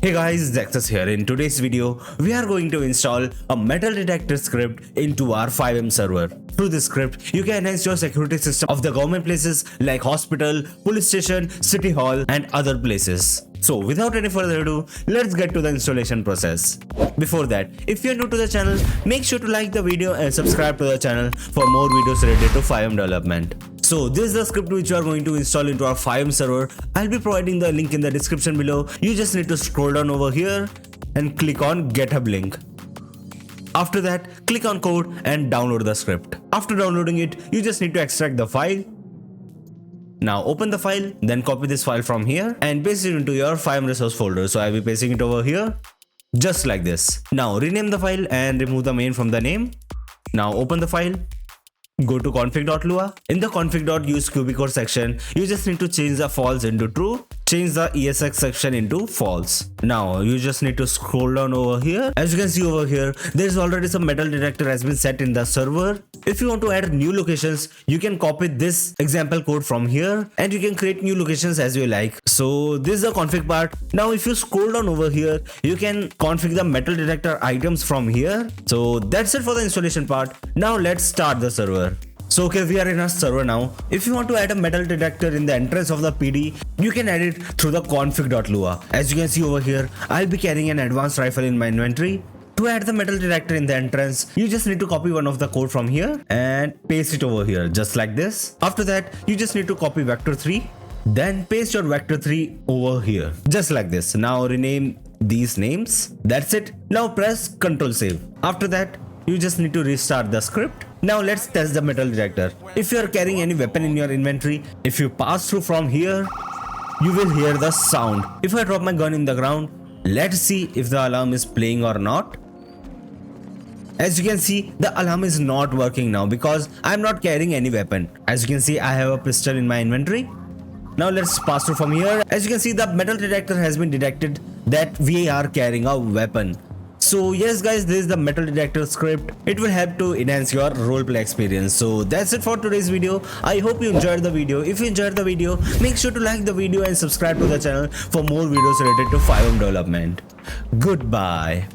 Hey guys, Zexus here. In today's video, we are going to install a metal detector script into our FiveM server. Through this script, you can enhance your security system of the government places like hospital, police station, city hall and other places. So without any further ado, let's get to the installation process. Before that, if you are new to the channel, make sure to like the video and subscribe to the channel for more videos related to FiveM development. So this is the script which you are going to install into our FiveM server. I'll be providing the link in the description below. You just need to scroll down over here and click on GitHub link. After that, click on code and download the script. After downloading it, you just need to extract the file. Now open the file, then copy this file from here and paste it into your FiveM resource folder. So I'll be pasting it over here, just like this. Now rename the file and remove the main from the name. Now open the file. Go to config.lua. In the config.use QBCore section, you just need to change the false into true. Change the ESX section into false. Now you just need to scroll down over here. As you can see over here, there is already some metal detector has been set in the server. If you want to add new locations, you can copy this example code from here and you can create new locations as you like. So this is the config part. Now if you scroll down over here, you can configure the metal detector items from here. So that's it for the installation part. Now let's start the server. So okay, we are in our server now. If you want to add a metal detector in the entrance of the PD, you can add it through the config.lua. As you can see over here, I'll be carrying an advanced rifle in my inventory. To add the metal detector in the entrance, you just need to copy one of the code from here and paste it over here, just like this. After that, you just need to copy vector 3, then paste your vector 3 over here, just like this. Now rename these names. That's it. Now press Ctrl Save. After that, you just need to restart the script. Now let's test the metal detector. If you are carrying any weapon in your inventory, if you pass through from here, you will hear the sound. If I drop my gun in the ground, let's see if the alarm is playing or not. As you can see, the alarm is not working now because I am not carrying any weapon. As you can see, I have a pistol in my inventory. Now let's pass through from here. As you can see, the metal detector has been detected that we are carrying a weapon. So yes guys, this is the metal detector script. It will help to enhance your roleplay experience. So that's it for today's video. I hope you enjoyed the video. If you enjoyed the video, make sure to like the video and subscribe to the channel for more videos related to FiveM development. Goodbye.